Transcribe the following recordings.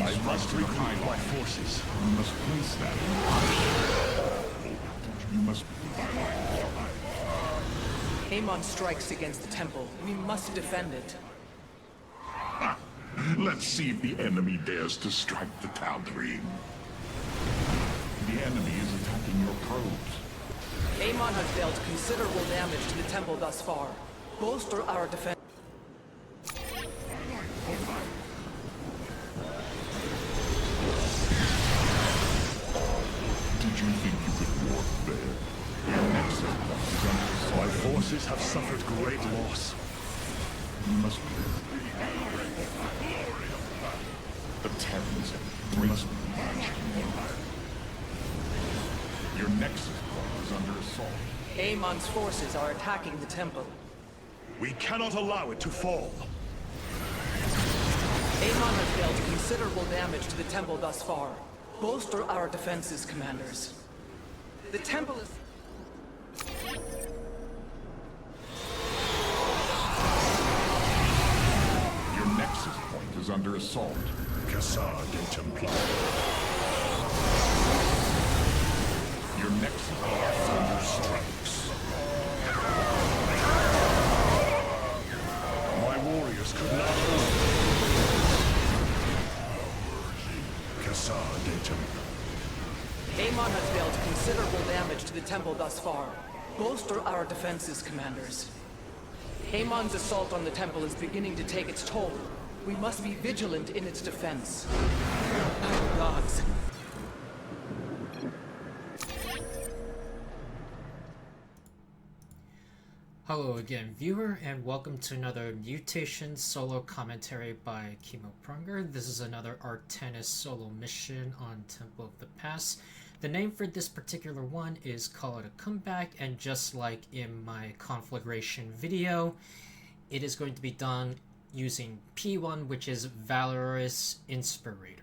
I must repeat my forces. You must place that in action. You must... Amon strikes against the temple. We must defend it. Let's see if the enemy dares to strike the Tal'Darim. The enemy is attacking your probes. Amon has dealt considerable damage to the temple thus far. Bolster our defense. Did you think you could walk there? Your nexus point is under assault. My forces have suffered great loss. You must... The Terrans must be matched. Your nexus point is under assault. Amon's forces are attacking the temple. We cannot allow it to fall. Amon has dealt considerable damage to the temple thus far. Bolster our defenses, commanders. The temple is... Your nexus point is under assault. Cassar de Templar. Your nexus point is under strikes. My warriors could not hold. Cassar de Templar. Amon has dealt considerable damage to the temple thus far. Bolster our defenses, commanders. Amon's assault on the temple is beginning to take its toll. We must be vigilant in its defense. My gods. Hello again, viewer, and welcome to another Mutation solo commentary by Kimmo. This is another Artanis solo mission on Temple of the Past. The name for this particular one is Call It a Comeback, and just like in my conflagration video, it is going to be done using P1, which is Valorous Inspirator.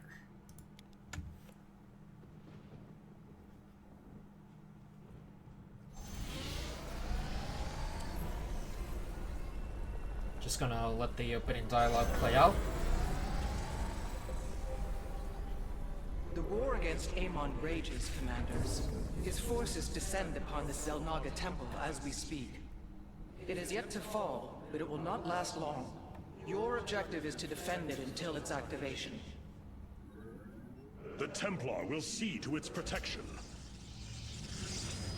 Just gonna let the opening dialogue play out. The war against Amon rages, commanders. His forces descend upon the Xel'Naga temple as we speak. It is yet to fall, but it will not last long. Your objective is to defend it until its activation. The Templar will see to its protection.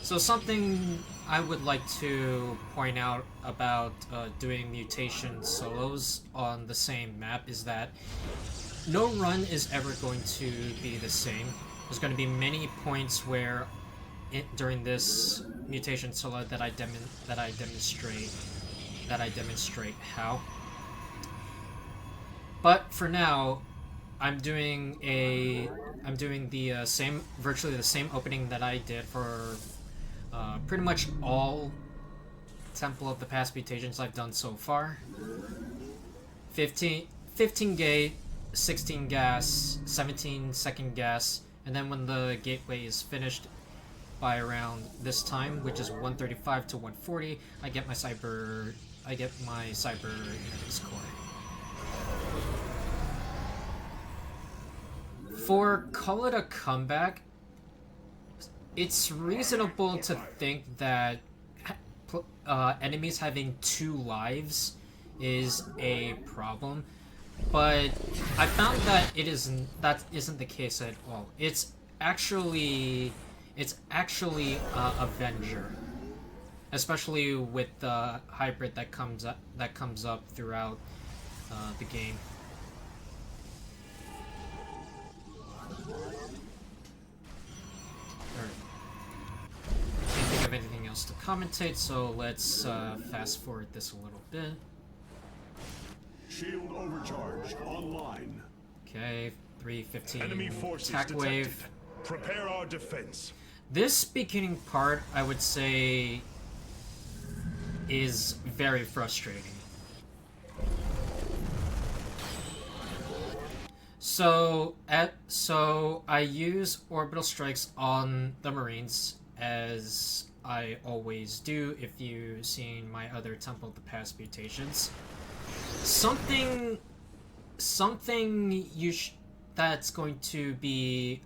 So something I would like to point out about doing mutation solos on the same map is that no run is ever going to be the same. There's going to be many points where during this mutation solo that I demonstrate how. But for now, I'm doing the virtually the same opening that I did for pretty much all Temple of the Past mutations I've done so far. 15 gate, 16 gas, 17 second gas, and then when the gateway is finished by around this time, which is 135 to 140, I get my cyber index core. For Call It a Comeback, it's reasonable to think that enemies having 2 lives is a problem, but I found that that isn't the case at all. It's actually Avenger, especially with the hybrid that comes up throughout the game. Can't think of anything else to commentate, so let's fast forward this a little bit. Shield overcharge online. Okay, 315 Enemy forces attack detected. wave. Prepare our defense. This beginning part, I would say, is very frustrating. So I use orbital strikes on the Marines, as I always do if you've seen my other Temple of the Past mutations. Something that's going to be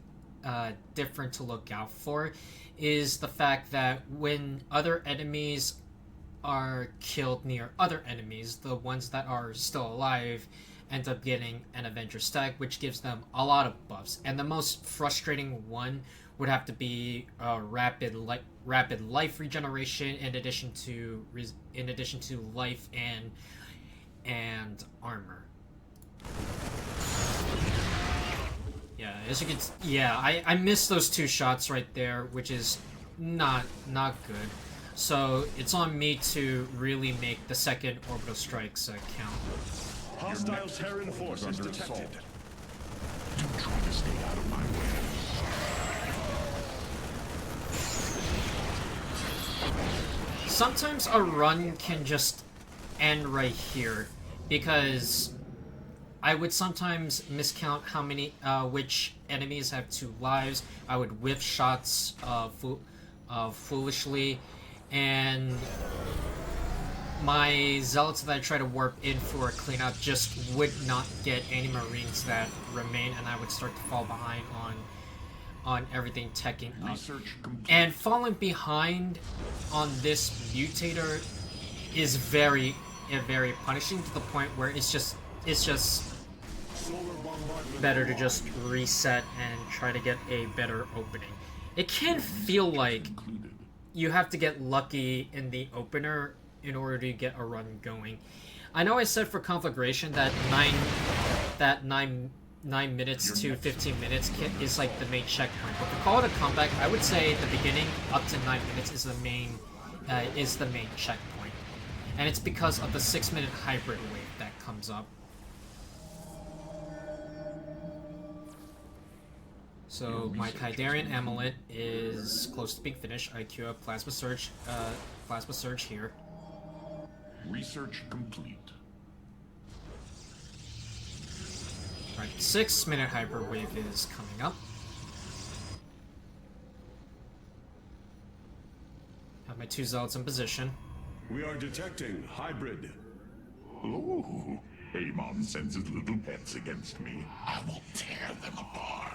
different to look out for is the fact that when other enemies are killed near other enemies, the ones that are still alive end up getting an Avenger stack, which gives them a lot of buffs. And the most frustrating one would have to be rapid life regeneration, in addition to life and armor. Yeah, as you can, I missed those 2 shots right there, which is not good. So it's on me to really make the second orbital strikes count. Hostile Terran forces detected. Do try to stay out of my way. Sometimes a run can just end right here, because I would sometimes miscount how many, which enemies have 2 lives. I would whiff shots foolishly, and my zealots that I try to warp in for a cleanup just would not get any marines that remain, and I would start to fall behind on everything teching up. And falling behind on this mutator is very punishing, to the point where it's just better to just reset and try to get a better opening. It can feel like you have to get lucky in the opener in order to get a run going. I know I said for conflagration that 9 minutes to 15 minutes is like the main checkpoint, but to call it a comeback, I would say the beginning up to 9 minutes is the main checkpoint, and it's because of the 6-minute hybrid wave that comes up. So my Kaidarian amulet is close to being finished. I queue up plasma surge here. Research complete. Right, 6-minute hyper wave is coming up. Have my 2 zealots in position. We are detecting hybrid. Ooh, Amon sends his little pets against me. I will tear them apart.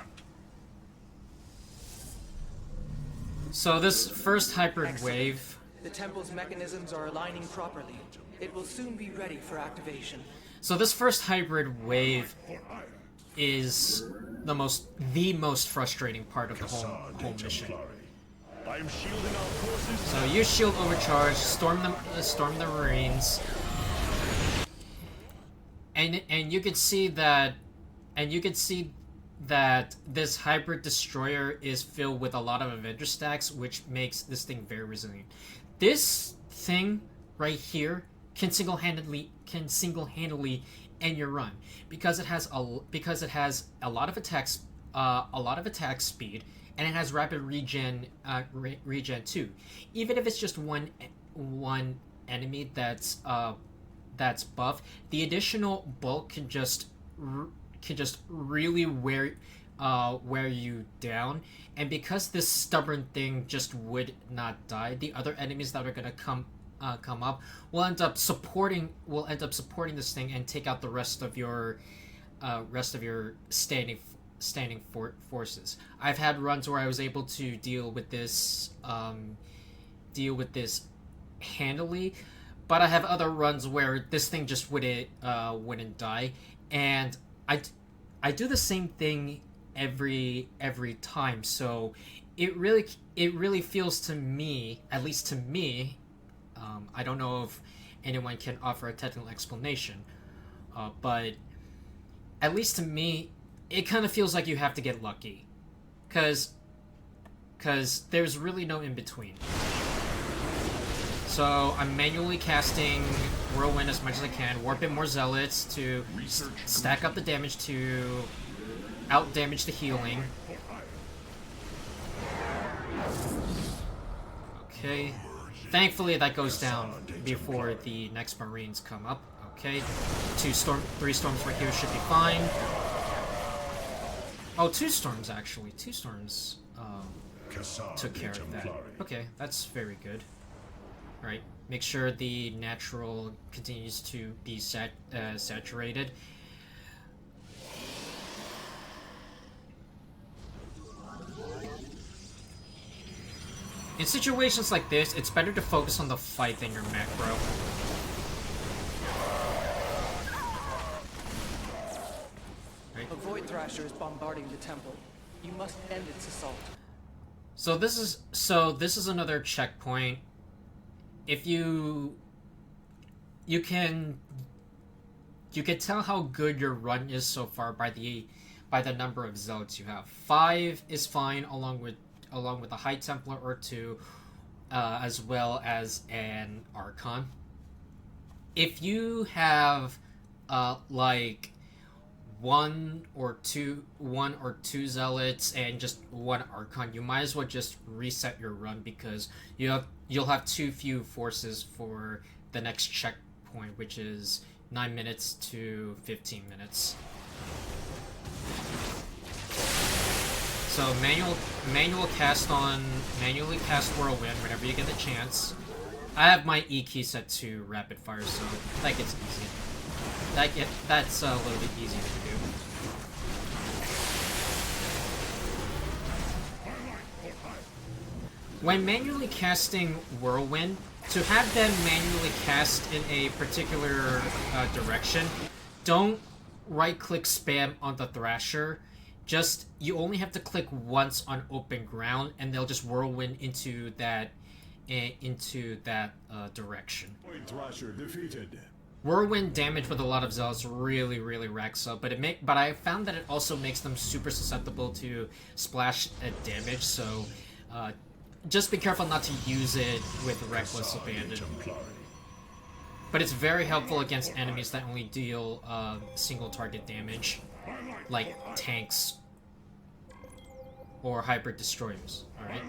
So this first hybrid wave, The temple's mechanisms are aligning properly. It will soon be ready for activation. So this first hybrid wave is the most frustrating part of the whole mission. I am shielding our forces. So you shield overcharge, storm the marines, and you can see that this hybrid destroyer is filled with a lot of Avenger stacks, which makes this thing very resilient. This thing right here can single-handedly end your run, because it has a lot of attacks, speed, and it has rapid regen too. Even if it's just one enemy that's buff, the additional bulk can just really wear you down. And because this stubborn thing just would not die, the other enemies that are gonna come up will end up supporting this thing and take out the rest of your standing forces. I've had runs where I was able to deal with this handily, but I have other runs where this thing just wouldn't die, and I do the same thing every time. So it really feels to me, at least to me, I don't know if anyone can offer a technical explanation, but at least to me, it kind of feels like you have to get lucky, because there's really no in between. So I'm manually casting Whirlwind as much as I can, warping more zealots to stack up the damage to out-damage the healing. Okay. Thankfully that goes down before the next marines come up. Okay. 3 storms right here should be fine. Oh, 2 storms actually. 2 storms took care of that. Okay, that's very good. Right, make sure the natural continues to be saturated. In situations like this, it's better to focus on the fight than your macro. Right. A Void Thrasher is bombarding the temple. You must end its assault. So this is another checkpoint. If you can tell how good your run is so far by the number of zealots you have. 5 is fine, along with a High Templar or 2, as well as an Archon. If you have like one or two zealots and just 1 Archon, you might as well just reset your run, because you'll have too few forces for the next checkpoint, which is 9 minutes to 15 minutes. So manually cast Whirlwind whenever you get the chance. I have my E key set to Rapid Fire, so that gets easy. That's a little bit easier to do. When manually casting Whirlwind, to have them manually cast in a particular direction, don't right-click spam on the Thrasher. You only have to click once on open ground, and they'll just Whirlwind into that direction. Void Thrasher defeated. Whirlwind damage with a lot of zealots really racks up, but I found that it also makes them super susceptible to splash damage. So just be careful not to use it with Reckless Abandon. But it's very helpful against enemies that only deal single target damage, like tanks or hybrid destroyers. Alright?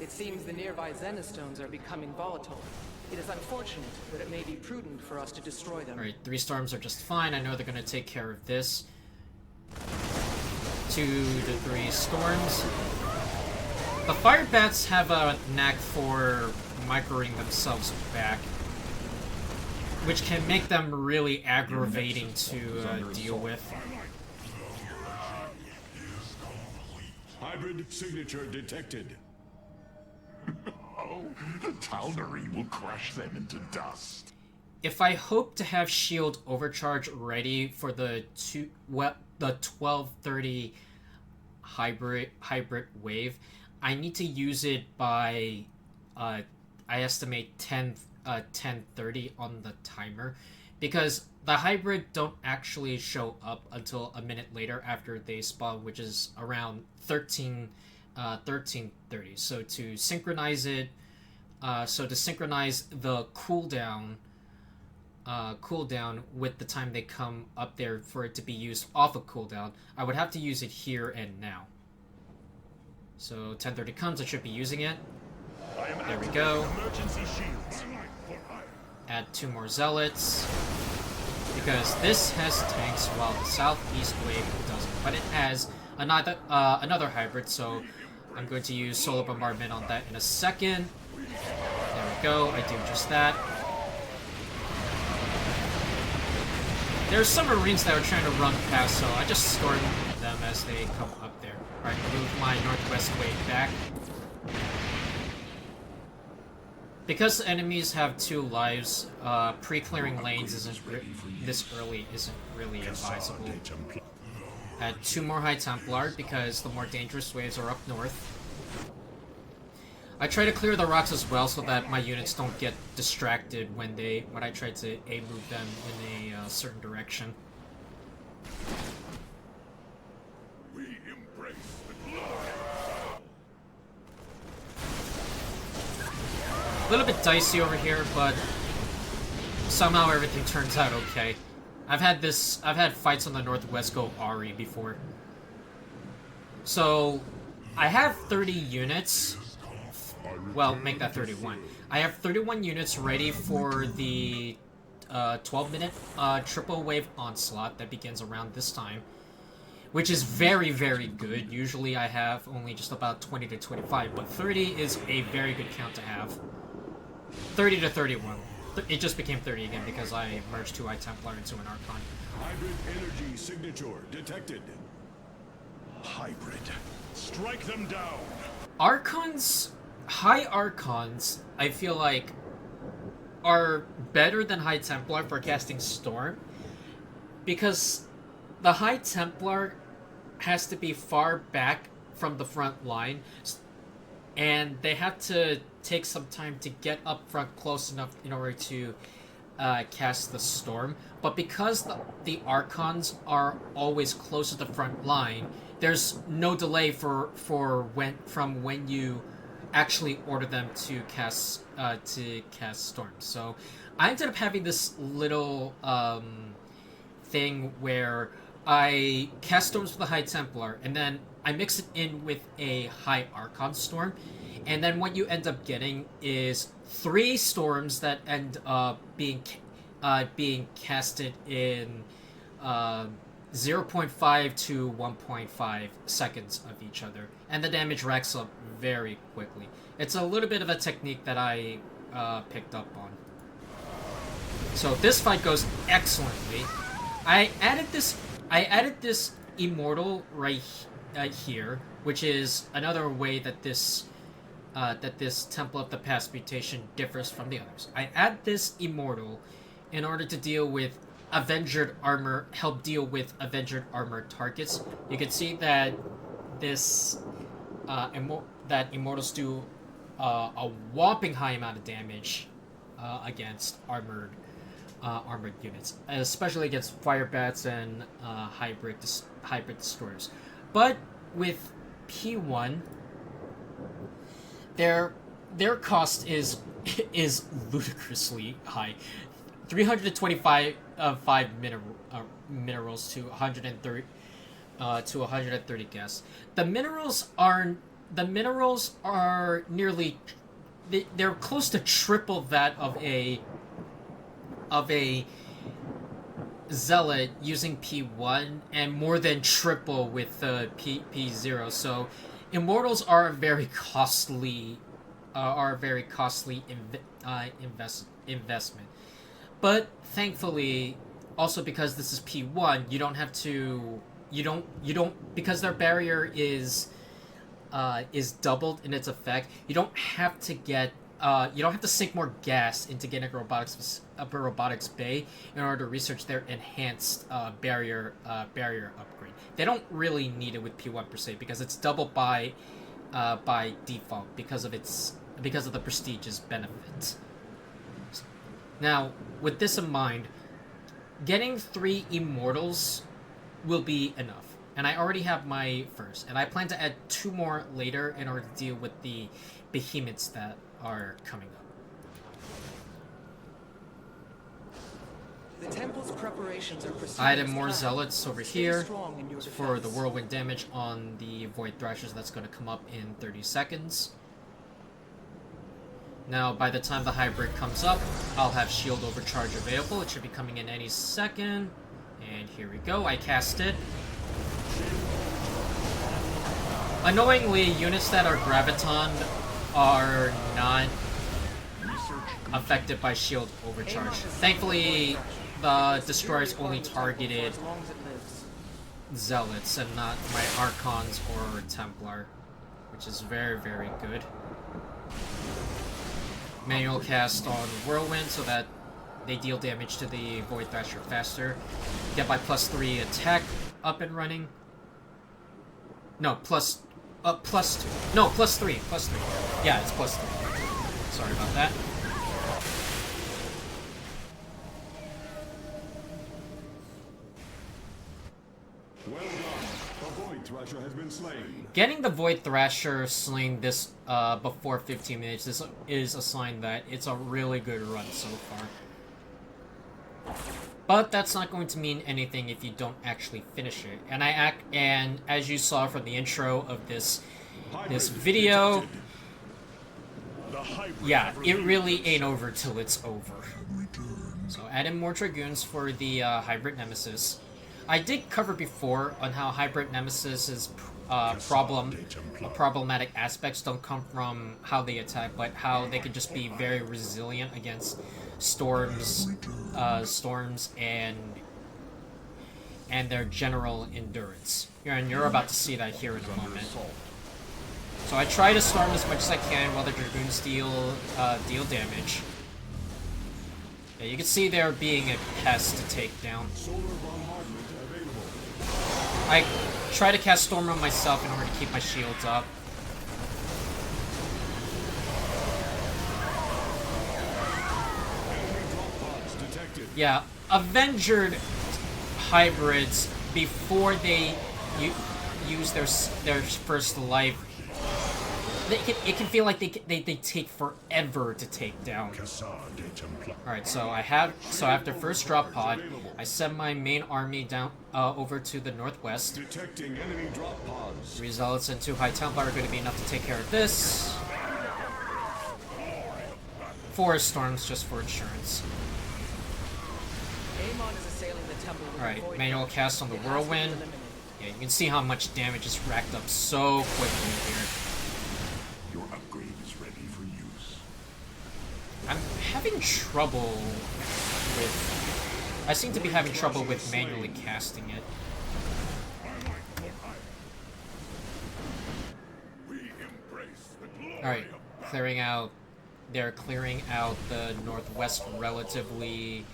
It seems the nearby Zenistones are becoming volatile. It is unfortunate, but it may be prudent for us to destroy them. Alright, 3 storms are just fine. I know they're going to take care of this. 2 to 3 storms. The fire bats have a knack for microing themselves back, which can make them really aggravating to deal with. Hybrid signature detected. Oh, the Tal'Darim will crush them into dust. If I hope to have shield overcharge ready for the 1230 hybrid wave, I need to use it by I estimate 10:30 on the timer, because the hybrid don't actually show up until a minute later after they spawn, which is around 13:30. So to synchronize it, the cooldown with the time they come up there for it to be used off of cooldown, I would have to use it here and now. So 10:30 comes, I should be using it. There we go. Emergency shields. Add 2 more zealots, because this has tanks while the southeast wave doesn't. But it has another hybrid, so I'm going to use solar bombardment on that in a second. There we go. I do just that. There's some Marines that are trying to run past, so I just storm them as they come up there. Alright, move my northwest wave back. Because enemies have 2 lives, pre-clearing lanes this early isn't really advisable. Add 2 more High Templar, because the more dangerous waves are up north. I try to clear the rocks as well, so that my units don't get distracted when I try to move them in a certain direction. We embrace the glory. A little bit dicey over here, but somehow everything turns out okay. I've had fights on the northwest go Ari before. So I have 30 units. Well, make that 31. I have 31 units ready for the 12-minute triple wave onslaught that begins around this time, which is very good. Usually I have only just about 20 to 25, but 30 is a very good count to have. 30 to 31. It just became 30 again because I merged 2 High Templar into an Archon. Hybrid energy signature detected. Hybrid. Strike them down. Archons High Archons, I feel like, are better than High Templar for casting Storm, because the High Templar has to be far back from the front line, and they have to take some time to get up front close enough in order to cast the Storm. But because the Archons are always close to the front line, there's no delay from when you actually order them to cast storms. So I ended up having this little thing where I cast storms with a High Templar, and then I mix it in with a High Archon storm, and then what you end up getting is 3 storms that end up being casted in 0.5 to 1.5 seconds of each other, and the damage racks up very quickly. It's a little bit of a technique that I picked up on. So this fight goes excellently. I added this immortal right here, which is another way that this Temple of the Past mutation differs from the others. I add this immortal in order to deal with Avenger armor, help deal with Avenger armor targets. You can see that this that immortals do a whopping high amount of damage against armored units, especially against fire bats and hybrid destroyers. But with P1, their cost is ludicrously high. 325 minerals to 130 gas. The minerals are nearly, they're close to triple that of a zealot using P1, and more than triple with P0. So immortals are a very costly investment. But thankfully, also because this is P1, you don't have to, because their barrier is doubled in its effect. You don't have to sink more gas into getting a robotics bay in order to research their enhanced barrier upgrade. They don't really need it with P1 per se, because it's doubled by default because of the prestigious benefit. Now, with this in mind, getting 3 immortals will be enough. And I already have my first, and I plan to add 2 more later in order to deal with the behemoths that are coming up. The temple's preparations are proceeding. I added more zealots over here for the whirlwind damage on the Void Thrashers that's going to come up in 30 seconds. Now, by the time the hybrid comes up, I'll have Shield Overcharge available. It should be coming in any second. And here we go. I cast it. Annoyingly, units that are Graviton are not affected by Shield Overcharge. Thankfully, the Destroyers only targeted Zealots and not my Archons or Templar, which is very, very good. Manual cast on Whirlwind so that they deal damage to the Void Thrasher faster. Get my +3 attack up and running. No, +3. Yeah, it's +3. Sorry about that. Well done. The Void Thrasher has been slain. Getting the Void Thrasher slain this before 15 minutes is a sign that it's a really good run so far. But that's not going to mean anything if you don't actually finish it. And and as you saw from the intro of this video, yeah, it really ain't over till it's over. So add in more Dragoons for the Hybrid Nemesis. I did cover before on how Hybrid Nemesis's problematic aspects don't come from how they attack, but how they can just be very resilient against storms and their general endurance. And you're about to see that here in a moment. So I try to storm as much as I can while the Dragoons deal damage. Yeah, you can see they're being a pest to take down. I try to cast Storm on myself in order to keep my shields up. Yeah, Avenger hybrids, before they use their first life, it can feel like they take forever to take down. Alright, so after first drop pod, I send my main army down over to the northwest. Detecting enemy drop pods. Results and 2 High Templar are going to be enough to take care of this. 4 storms just for insurance. Amon is assailing the temple with Alright, manual cast on the Whirlwind. Yeah, you can see how much damage is racked up so quickly here. Your upgrade is ready for use. I'm having trouble with... I seem to be having trouble with manually casting it. Alright, clearing out... They're clearing out the northwest relatively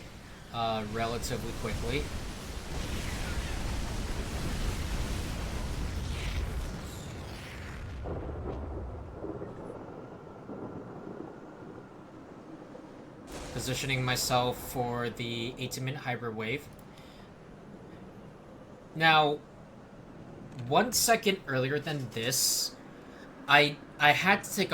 quickly. Positioning myself for the 18-minute hybrid wave. Now, 1 second earlier than this, I had to take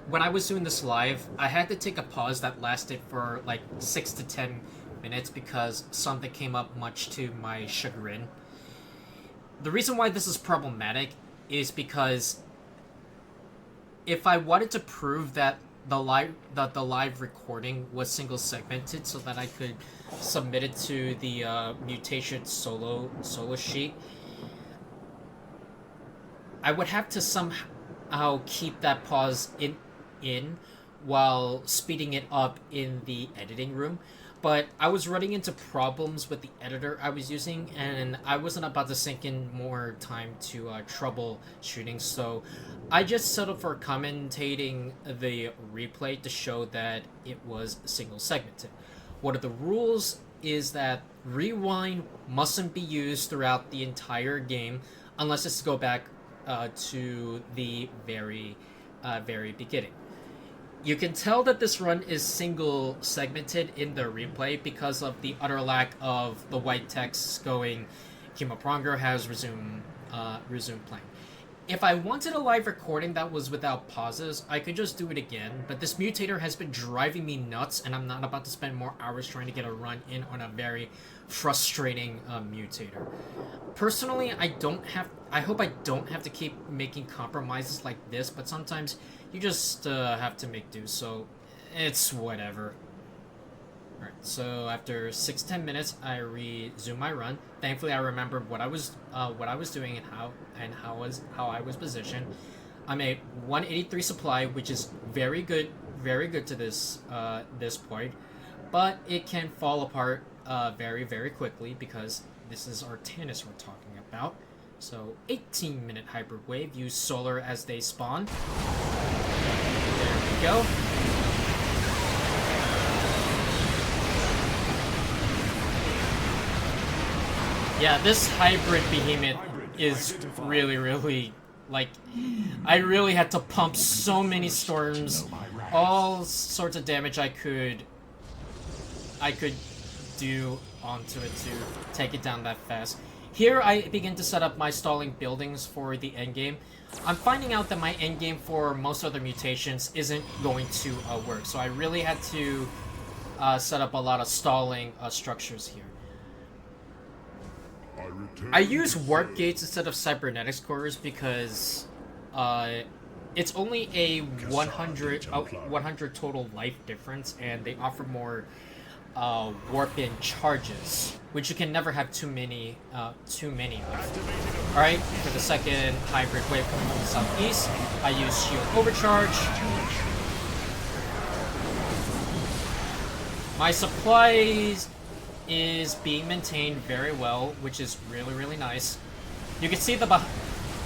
when I was doing this live, I had to take a pause that lasted for like 6 to 10 minutes because something came up much to my chagrin. The reason why this is problematic is because if I wanted to prove that the live recording was single segmented so that I could submit it to the Mutation solo sheet, I would have to somehow keep that pause in while speeding it up in the editing room. But I was running into problems with the editor I was using, and I wasn't about to sink in more time to troubleshooting, so I just settled for commentating the replay to show that it was single segmented. One of the rules is that rewind mustn't be used throughout the entire game unless it's to go back to the very beginning. You can tell that this run is single segmented in the replay because of the utter lack of the white text going, Kimmo has resumed playing. If I wanted a live recording that was without pauses, I could just do it again, but this mutator has been driving me nuts, and I'm not about to spend more hours trying to get a run in on a very frustrating mutator. Personally, I hope I don't have to keep making compromises like this, but sometimes you just have to make do, so it's whatever. Alright, so after 6-10 minutes, I resume my run. Thankfully, I remembered what I was doing and how I was positioned. I'm a 183 supply, which is very good to this point, but it can fall apart very quickly because this is Artanis we're talking about. So 18-minute hybrid wave, use solar as they spawn. There we go. Yeah, this hybrid behemoth is really, like, I really had to pump so many storms, all sorts of damage I could do onto it to take it down that fast. Here I begin to set up my stalling buildings for the endgame. I'm finding out that my endgame for most other mutations isn't going to work, so I really had to set up a lot of stalling structures here. I use warp gates instead of cybernetics cores because it's only a 100 total life difference, and they offer more warp in charges, which you can never have too many of. Alright, for the second hybrid wave coming from the southeast, I use shield overcharge. My supplies is being maintained very well, which is really nice. You can see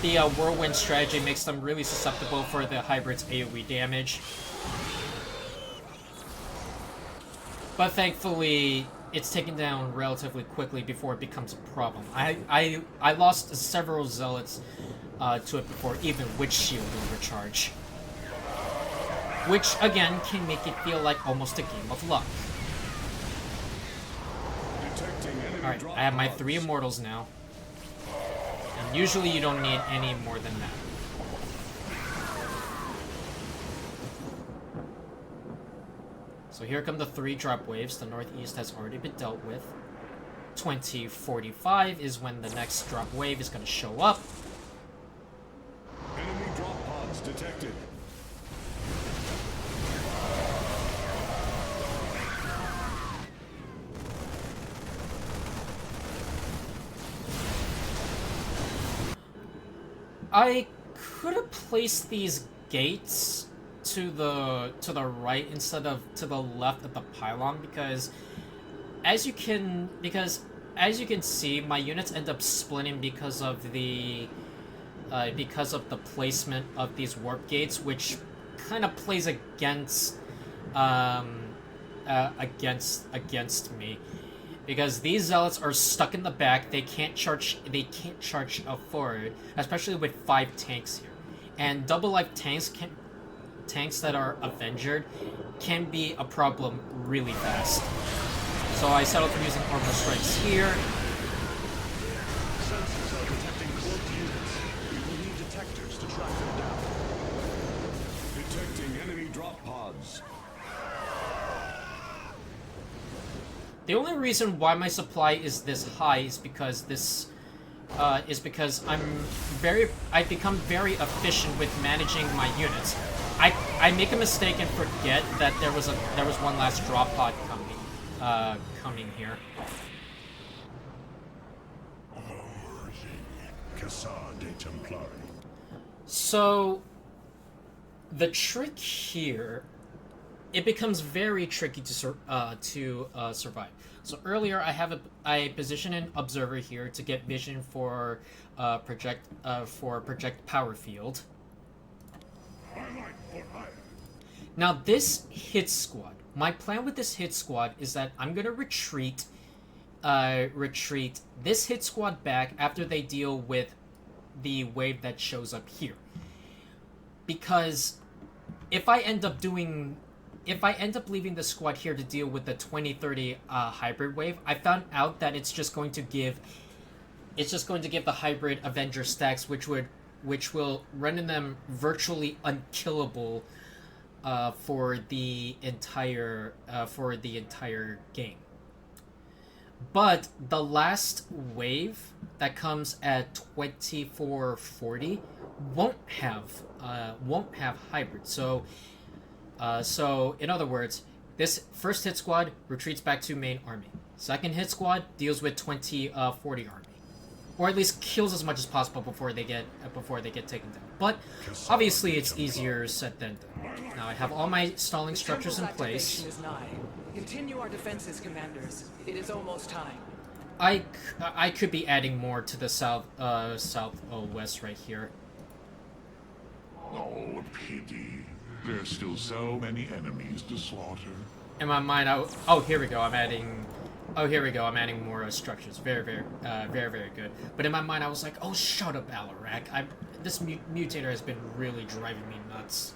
the whirlwind strategy makes them really susceptible for the hybrid's AoE damage. But thankfully, it's taken down relatively quickly before it becomes a problem. I lost several zealots to it before, even with shield overcharge. Which, again, can make it feel like almost a game of luck. Alright, I have my 3 immortals now. And usually you don't need any more than that. So here come the 3 drop waves. The northeast has already been dealt with. 2045 is when the next drop wave is going to show up. Enemy drop pods detected. I could have placed these gates to the right instead of to the left of the pylon, because as you can see, my units end up splitting because of the placement of these warp gates, which kind of plays against me, because these zealots are stuck in the back. They can't charge forward, especially with 5 tanks here, and double life tanks that are Avenger can be a problem really fast. So I settled for using orbital strikes here. Sensors are detecting cloaked units. We will need detectors to track them down. Detecting enemy drop pods. The only reason why my supply is this high is because I've become very efficient with managing my units. I make a mistake and forget that there was one last drop pod coming here. So the trick here, it becomes very tricky to survive. So earlier I positioned an observer here to get vision for project power field. Now this hit squad. My plan with this hit squad is that I'm gonna retreat this hit squad back after they deal with the wave that shows up here. Because if I end up leaving the squad here to deal with the 2030 hybrid wave, I found out that it's just going to give the hybrid Avenger stacks, which will render them virtually unkillable for the entire game. But the last wave that comes at 2440 won't have hybrid. So in other words, this first hit squad retreats back to main army. Second hit squad deals with 2040 army, or at least kills as much as possible before they get taken down. But obviously, it's easier said than done. Now I have all my stalling structures in place. Is nigh. Continue our defenses, commanders. It is almost time. I could be adding more to the southwest right here. Oh, pity. There's still so many enemies to slaughter. In my mind, here we go. I'm adding more structures. Very good. But in my mind, I was like, oh, shut up, Alarak. This mutator has been really driving me nuts.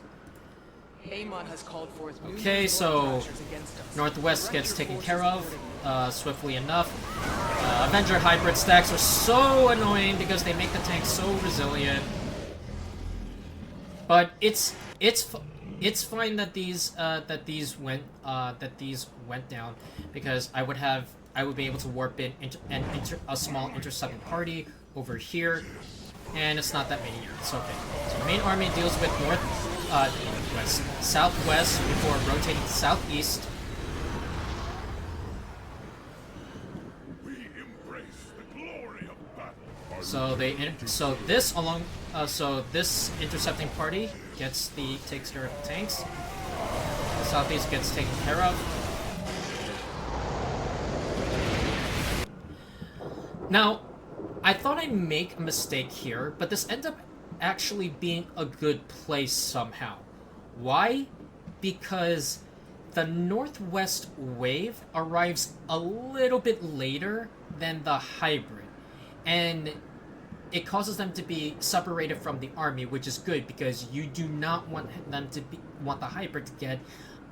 Amon has called forth okay, so northwest gets taken care of swiftly enough. Avenger hybrid stacks are so annoying because they make the tank so resilient. But it's fine that these went down, because I would be able to warp in a small intercepting party over here, and it's not that many units. Okay, so the main army deals with southwest before rotating to southeast. We embrace the glory of battle. So this intercepting party takes care of the tanks. The southeast gets taken care of. Now, I thought I'd make a mistake here, but this ended up actually being a good place somehow. Why? Because the northwest wave arrives a little bit later than the hybrid, and it causes them to be separated from the army, which is good because you do not want the hybrid to get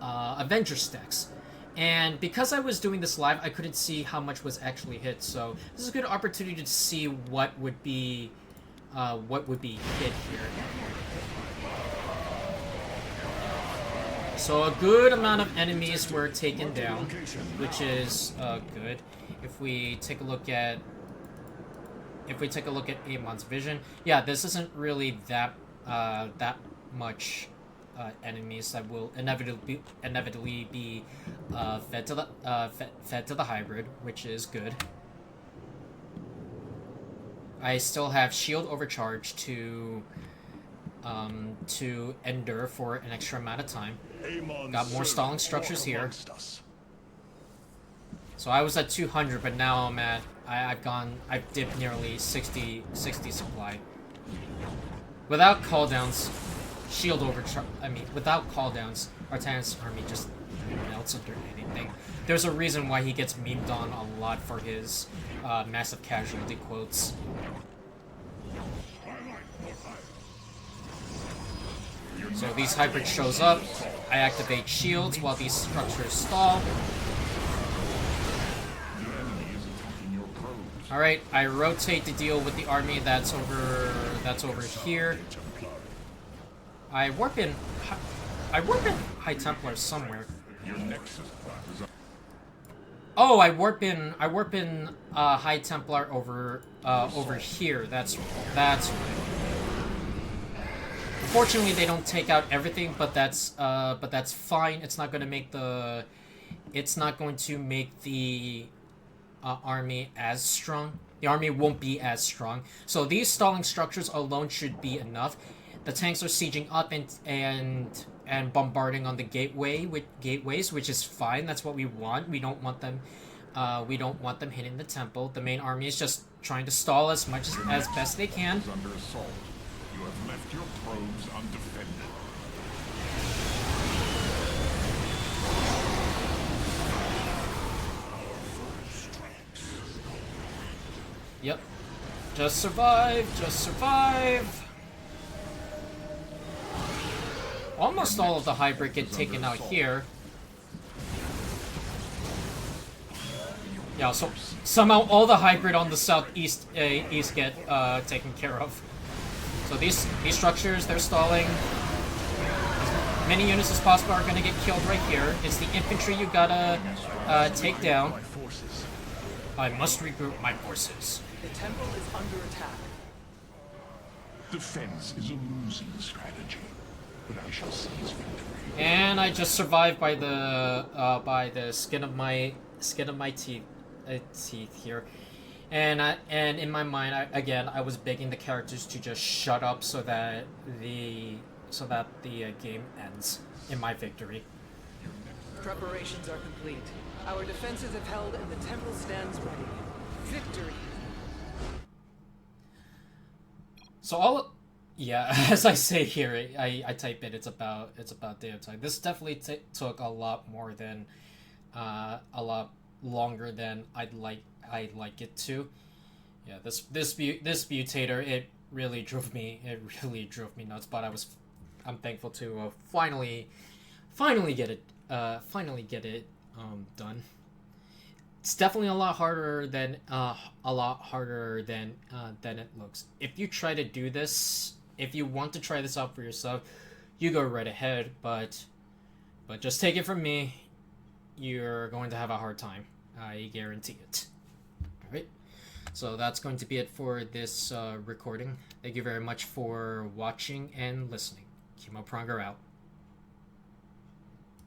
Avenger stacks. And because I was doing this live, I couldn't see how much was actually hit, so this is a good opportunity to see what would be hit here. So a good amount of enemies were taken down, which is good. If we take a look at Amon's vision, yeah, this isn't really that much enemies that will inevitably be fed to the hybrid, which is good. I still have shield overcharge to endure for an extra amount of time. Got more stalling structures here. So I was at 200, but now I'm at I've dipped nearly 60 supply. Without cooldowns, shield overcharge. Without cooldowns, Artanis' army just melts under anything. There's a reason why he gets memed on a lot for his massive casualty quotes. So these hybrids shows up. I activate shields while these structures stall. Alright, I rotate to deal with the army that's over here. I warp in High Templar somewhere. Oh, I warp in High Templar over here. That's right. Unfortunately, they don't take out everything, but that's fine. It's not going to make the army as strong. The army won't be as strong. So these stalling structures alone should be enough. The tanks are sieging up and bombarding on the gateways, which is fine. That's what we want. We don't want them hitting the temple. The main army is just trying to stall as best they can. Under assault. You have left your probes undefended. Yep. Just survive. Almost all of the hybrid get taken out here. Yeah, so somehow all the hybrid on the southeast east get taken care of. So these structures, they're stalling. As many units as possible are going to get killed right here. It's the infantry you gotta take down. I must regroup my forces. The temple is under attack. Defense is a losing strategy, but I shall seize victory. And I just survived by the skin of my teeth here. And in my mind, I was begging the characters to just shut up so that the game ends in my victory. Preparations are complete. Our defenses have held and the temple stands ready. Victory! So as I say here, I type it. It's about day of time. This definitely took a lot longer than I'd like it to. Yeah, this mutator, it really drove me nuts. But I'm thankful to finally get it done. It's definitely a lot harder than it looks. If you try to do this, if you want to try this out for yourself, you go right ahead. But just take it from me, you're going to have a hard time. I guarantee it. All right. So that's going to be it for this recording. Thank you very much for watching and listening. Kimmo out.